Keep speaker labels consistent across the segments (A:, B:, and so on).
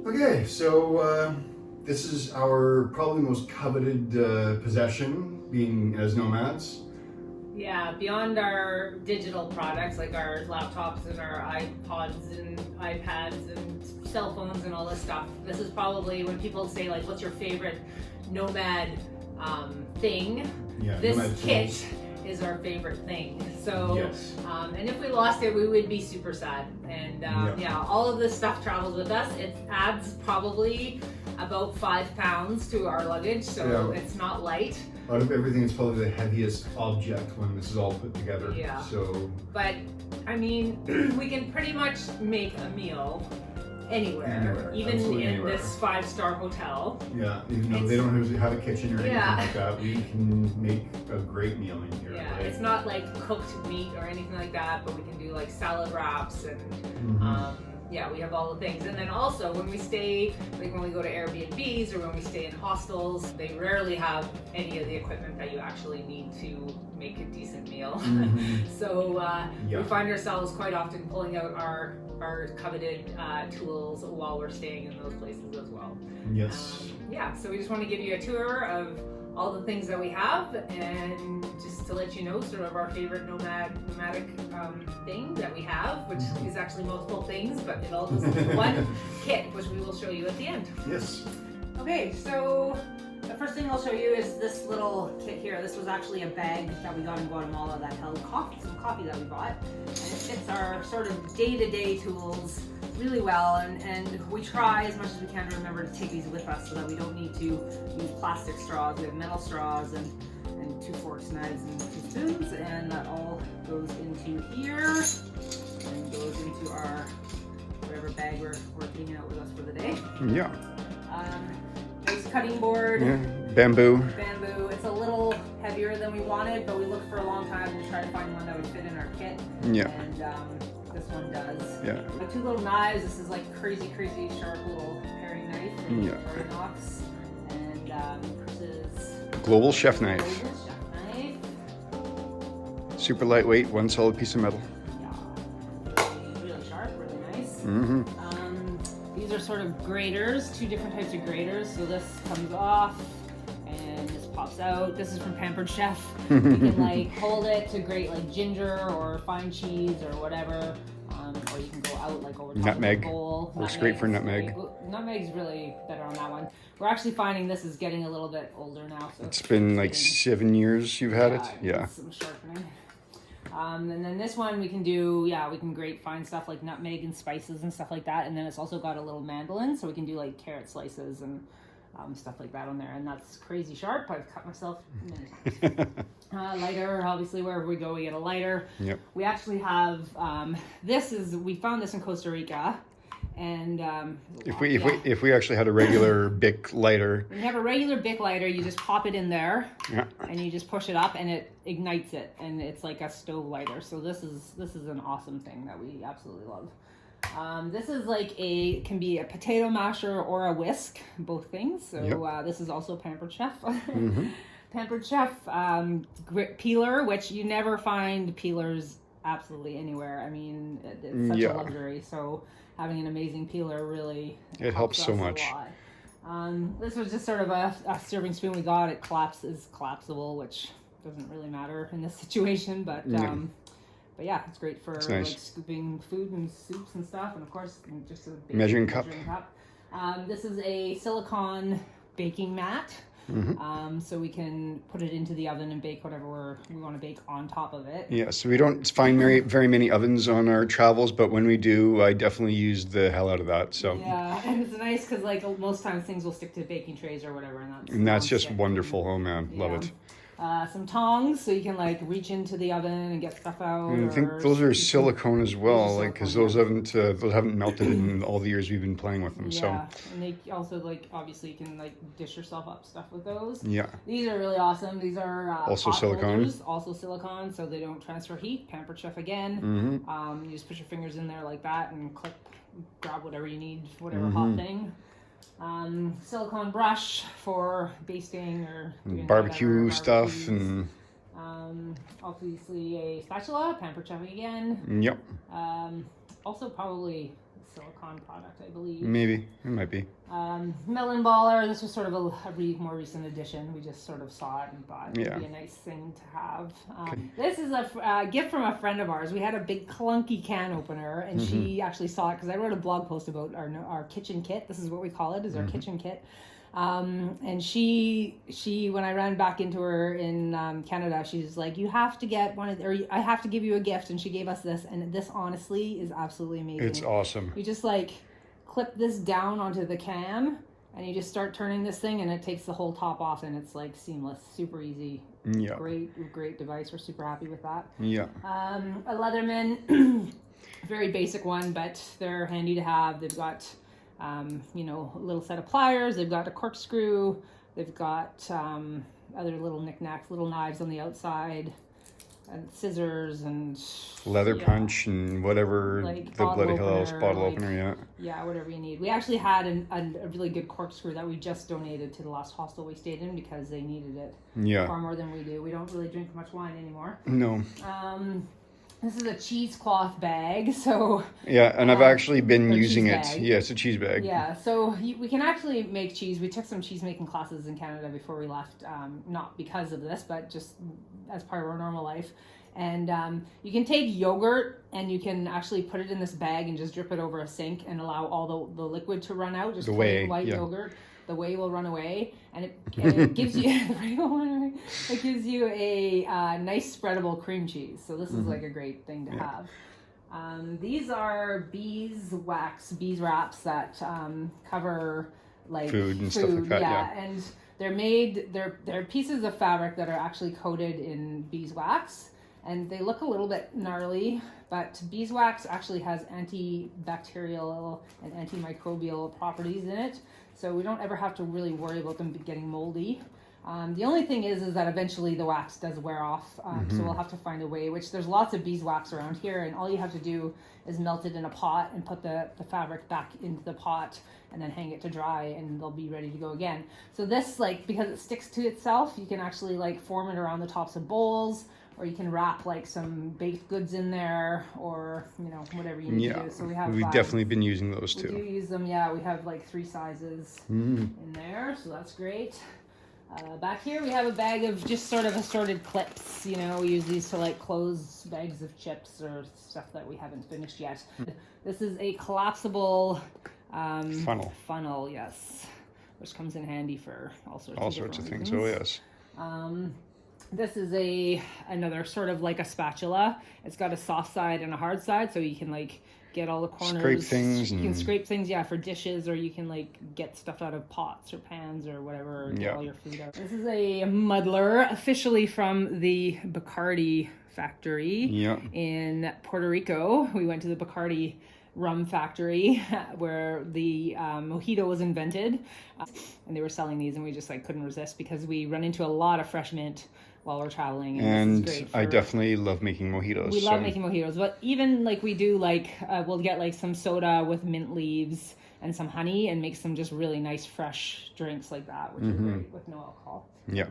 A: Okay, so this is our probably most coveted possession, being as nomads.
B: Yeah, beyond our digital products like our laptops and our iPods and iPads and cell phones and all this stuff, this is probably when people say like, what's your favorite Nomad thing?
A: Yeah,
B: this
A: Nomad
B: kit
A: tools.
B: is our favorite thing. So,
A: Yes.
B: And if we lost it, we would be super sad. And yeah, all of this stuff travels with us. It adds probably about 5 pounds to our luggage, so it's not light.
A: Out of everything, it's probably the heaviest object when this is all put together.
B: Yeah.
A: So.
B: But I mean, we can pretty much make a meal anywhere. Even in this 5-star hotel.
A: Yeah, even though they don't have a kitchen or anything like that, we can make a great meal in here.
B: Yeah,
A: right?
B: it's not like cooked meat or anything like that, but we can do like salad wraps and yeah, we have all the things. And then also when we stay, like when we go to Airbnbs or when we stay in hostels, they rarely have any of the equipment that you actually need to make a decent meal. So we find ourselves quite often pulling out our coveted tools while we're staying in those places as well.
A: Yes.
B: Yeah, so we just want to give you a tour of all the things that we have, and just to let you know sort of our favorite nomadic thing that we have, which is actually multiple things, but it all goes into one kit, which we will show you at the end.
A: Yes.
B: Okay, so the first thing I'll show you is this little kit here. This was actually a bag that we got in Guatemala that held some coffee that we bought, and it fits our sort of day-to-day tools really well, and we try as much as we can to remember to take these with us so that we don't need to use plastic straws. We have metal straws and 2 forks, knives, and 2 spoons, and that all goes into here and goes into our whatever bag we're taking out with us for the day.
A: Yeah.
B: Nice cutting board.
A: Yeah. Bamboo.
B: It's a little heavier than we wanted, but we looked for a long time to try to find one that would fit in our kit. Yeah. And this one does. Yeah. 2 little knives. This is like crazy sharp little paring knife from Victorinox. And this is
A: Global chef knife.
B: Global chef knife.
A: Super lightweight, one solid piece of metal.
B: Yeah. Really sharp, really nice. These are sort of graters, 2 different types of graters. So this comes off and this pops out. This is from Pampered Chef. You can like hold it to grate like ginger or fine cheese or whatever. Or you can go out like over top
A: nutmeg.
B: of the bowl.
A: Works great for nutmeg.
B: Nutmeg's really better on that one. We're actually finding this is getting a little bit older now. So
A: it's been like 7 years you've had it? Yeah.
B: Some sharpening. And then this one we can do, we can grate fine stuff like nutmeg and spices and stuff like that. And then it's also got a little mandolin, so we can do like carrot slices and stuff like that on there. And that's crazy sharp. I've cut myself many times. Lighter, obviously, wherever we go, we get a lighter.
A: Yep.
B: We actually have, we found this in Costa Rica. And
A: if we actually had a regular Bic lighter,
B: when you have a regular Bic lighter, you just pop it in there, and you just push it up, and it ignites it, and it's like a stove lighter. So this is an awesome thing that we absolutely love. This is like can be a potato masher or a whisk, both things. So this is also Pampered Chef. Pampered Chef peeler, which you never find peelers absolutely anywhere. I mean, it's such a luxury. So having an amazing peeler really
A: helps so much.
B: A lot. This was just sort of a serving spoon we got. It is collapsible, which doesn't really matter in this situation, but yeah, it's great for like scooping food and soups and stuff, and of course just a big
A: measuring cup.
B: This is a silicone baking mat. So we can put it into the oven and bake whatever we want to bake on top of it.
A: Yeah, so we don't find very many ovens on our travels, but when we do, I definitely use the hell out of that. So
B: yeah, and it's nice because like most times things will stick to baking trays or whatever,
A: and that's just wonderful. Oh man, love it.
B: Some tongs so you can like reach into the oven and get stuff out.
A: And I think those are silicone as well, like because those haven't melted in all the years we've been playing with them.
B: Yeah, and they also like obviously you can like dish yourself up stuff with those.
A: Yeah,
B: these are really awesome. These are
A: also silicone.
B: Also silicone, so they don't transfer heat. Pampered Chef again. You just put your fingers in there like that and grab whatever you need, whatever hot thing. Silicone brush for basting or
A: barbecue stuff, and
B: obviously a spatula, Pampered Chef again.
A: Yep.
B: Also probably silicone product, I believe.
A: Maybe. It might be.
B: Melon baller. This was sort of a more recent addition. We just sort of saw it and thought it would be a nice thing to have. This is a gift from a friend of ours. We had a big clunky can opener, and she actually saw it because I wrote a blog post about our kitchen kit. This is what we call it, is our kitchen kit. And she when I ran back into her in Canada, she's like, you have to get one of, or I have to give you a gift, and she gave us this, and this honestly is absolutely amazing.
A: It's awesome.
B: You just like clip this down onto the can, and you just start turning this thing, and it takes the whole top off, and it's like seamless, super easy.
A: Yeah.
B: Great device. We're super happy with that.
A: Yeah.
B: A Leatherman, very basic one, but they're handy to have. They've got you know, a little set of pliers, they've got a corkscrew, they've got other little knickknacks, little knives on the outside, and scissors, and
A: leather punch, and whatever,
B: like
A: the bloody hell else, bottle
B: like,
A: opener,
B: yeah, whatever you need. We actually had a really good corkscrew that we just donated to the last hostel we stayed in because they needed it far more than we do. We don't really drink much wine anymore.
A: No.
B: This is a cheesecloth bag, so...
A: Yeah, and I've actually been using it.
B: Bag.
A: Yeah, it's a cheese bag.
B: Yeah, so we can actually make cheese. We took some cheese making classes in Canada before we left, not because of this, but just as part of our normal life. And you can take yogurt and you can actually put it in this bag and just drip it over a sink and allow all the liquid to run out, just
A: the
B: plain white yogurt. The whey will run away, and it gives you it gives you a nice spreadable cream cheese. So this is like a great thing to have. These are beeswax that cover like
A: food and stuff like that.
B: Yeah, and they're pieces of fabric that are actually coated in beeswax, and they look a little bit gnarly, but beeswax actually has antibacterial and antimicrobial properties in it. So we don't ever have to really worry about them getting moldy. The only thing is that eventually the wax does wear off. So we'll have to find a way, which there's lots of beeswax around here, and all you have to do is melt it in a pot and put the fabric back into the pot and then hang it to dry, and they'll be ready to go again. So this, like, because it sticks to itself, you can actually like form it around the tops of bowls, or you can wrap like some baked goods in there, or you know, whatever you need to do. So we've
A: definitely been using those too.
B: We do use them, yeah. We have like 3 sizes in there, so that's great. Back here we have a bag of just sort of assorted clips. You know, we use these to like close bags of chips or stuff that we haven't finished yet. This is a collapsible funnel, yes, which comes in handy for all sorts of things.
A: Oh yes.
B: This is another sort of like a spatula. It's got a soft side and a hard side, so you can like get all the corners.
A: Scrape things.
B: You can scrape things, yeah, for dishes, or you can like get stuff out of pots or pans or whatever, get all your food out. This is a muddler, officially from the Bacardi factory in Puerto Rico. We went to the Bacardi rum factory where the mojito was invented, and they were selling these, and we just like couldn't resist because we run into a lot of fresh mint while we're traveling, and this is great
A: I definitely love making mojitos.
B: We love making mojitos, but even like we do like we'll get like some soda with mint leaves and some honey and make some just really nice fresh drinks like that, which are great with no alcohol.
A: Yeah,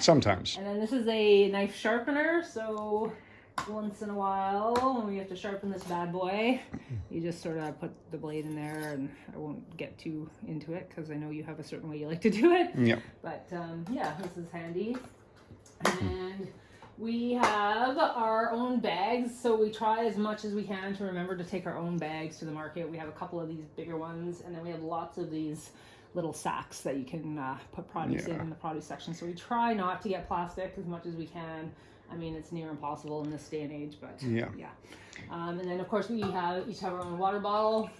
A: sometimes.
B: And then this is a knife sharpener, so once in a while when we have to sharpen this bad boy, you just sort of put the blade in there, and I won't get too into it because I know you have a certain way you like to do it.
A: Yeah.
B: But yeah, this is handy. And we have our own bags, so we try as much as we can to remember to take our own bags to the market. We have a couple of these bigger ones, and then we have lots of these little sacks that you can put produce in the produce section. So we try not to get plastic as much as we can. I mean, it's near impossible in this day and age, but yeah. And then of course we each have our own water bottle.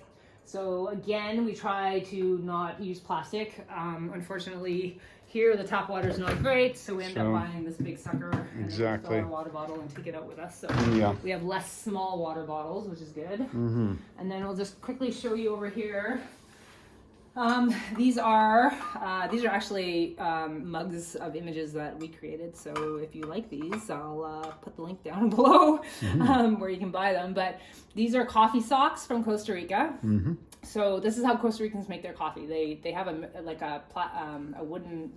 B: So again, we try to not use plastic. Unfortunately, here the tap water is not great, so we end up buying this big sucker and then fill our water bottle and take it out with us. So we have less small water bottles, which is good. And then we'll just quickly show you over here. These are actually mugs of images that we created. So if you like these, I'll put the link down below where you can buy them. But these are coffee socks from Costa Rica. So this is how Costa Ricans make their coffee. They have a wooden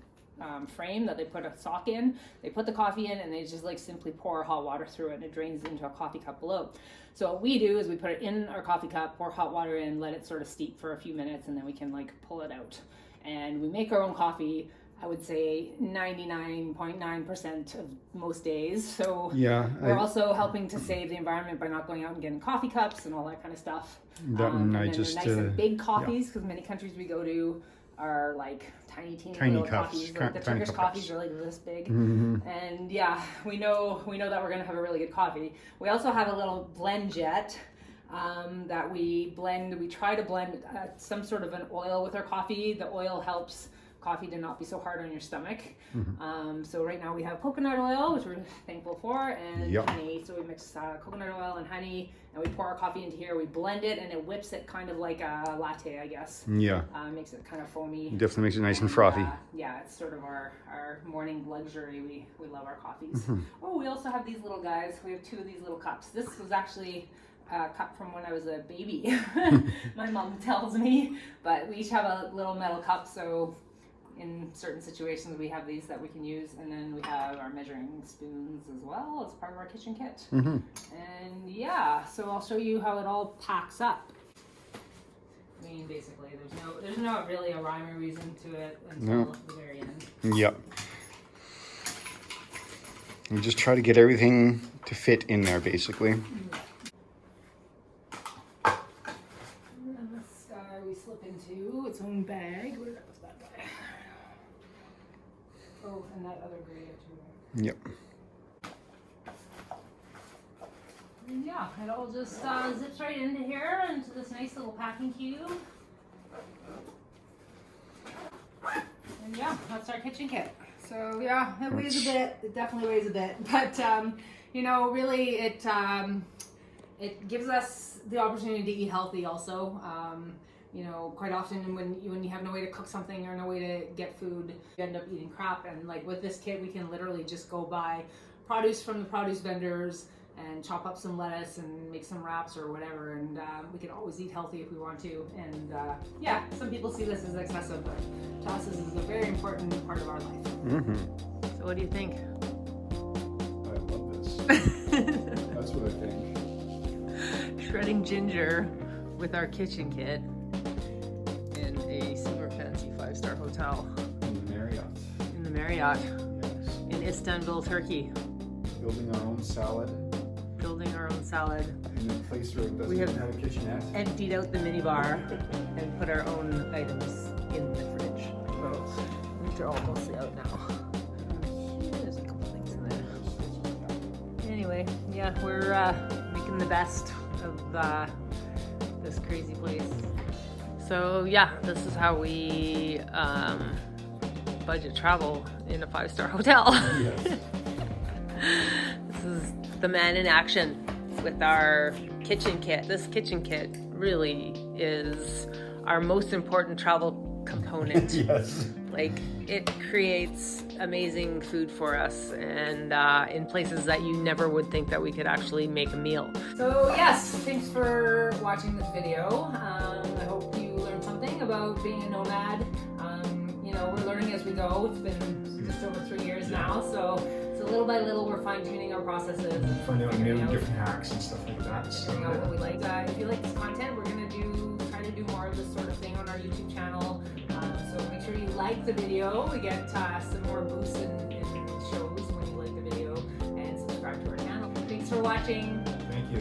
B: frame that they put a sock in. They put the coffee in and they just like simply pour hot water through it and it drains into a coffee cup below. So what we do is we put it in our coffee cup, pour hot water in, let it sort of steep for a few minutes, and then we can like pull it out. And we make our own coffee, I would say 99.9% of most days. So
A: yeah,
B: we're also helping to save the environment by not going out and getting coffee cups and all that kind of stuff.
A: That one I
B: and
A: just
B: they're nice and big coffees, because many countries we go to are like tiny little
A: cups,
B: coffees. Like the Turkish coffees are like this big. And yeah, we know that we're gonna have a really good coffee. We also have a little blend jet that we blend. We try to blend some sort of an oil with our coffee. The oil helps coffee to not be so hard on your stomach. So right now we have coconut oil, which we're thankful for, and honey. So we mix coconut oil and honey, and we pour our coffee into here. We blend it, and it whips it kind of like a latte, I guess. Yeah. Makes it kind of foamy.
A: Definitely makes it nice and frothy.
B: Yeah, it's sort of our morning luxury. We love our coffees. Oh, we also have these little guys. We have 2 of these little cups. This was actually a cup from when I was a baby. My mom tells me, but we each have a little metal cup, so in certain situations we have these that we can use, and then we have our measuring spoons as well as part of our kitchen kit. And yeah, so I'll show you how it all packs up. I mean, basically there's no really a rhyme or reason to it until the very end.
A: Yep. We just try to get everything to fit in there, basically.
B: And then this guy we slip into its own bag. Where that was that guy? Oh, and that other gray too.
A: Yep.
B: And yeah, it all just zips right into here, into this nice little packing cube. And yeah, that's our kitchen kit. So yeah, it weighs a bit. It definitely weighs a bit, but you know, really, it gives us the opportunity to eat healthy. Also, you know, quite often when you have no way to cook something or no way to get food, you end up eating crap. And like with this kit, we can literally just go buy produce from the produce vendors and chop up some lettuce and make some wraps or whatever, and we can always eat healthy if we want to. And yeah, some people see this as excessive, but to us this is a very important part of our life. So what do you think?
A: I love this. That's what I think.
C: Shredding ginger with our kitchen kit in a super fancy 5-star hotel.
A: In the Marriott.
C: In the Marriott.
A: Yes.
C: In Istanbul, Turkey.
A: Building our own salad.
C: Building our own salad.
A: In a place where it doesn't
C: have
A: even have a kitchenette.
C: Emptied out the minibar and put our own items in the fridge. So, which are all mostly out now. There's a couple things in there. Anyway, yeah, we're making the best of this crazy place. So yeah, this is how we budget travel in a 5-star hotel.
A: Yes.
C: This is the man in action with our kitchen kit. This kitchen kit really is our most important travel component.
A: Yes.
C: Like, it creates amazing food for us, and in places that you never would think that we could actually make a meal.
B: So yes, thanks for watching this video. I hope you learned something about being a nomad. You know, we're learning as we go. It's been just over 3 years now, so little by little we're fine-tuning our processes and
A: Finding out
B: figuring out
A: different hacks and stuff like that.
B: figuring out what we like. If you like this content, we're gonna try to do more of this sort of thing on our YouTube channel. So make sure you like the video. We get some more boosts in shows when you like the video, and subscribe to our channel. Thanks for watching.
A: Thank you.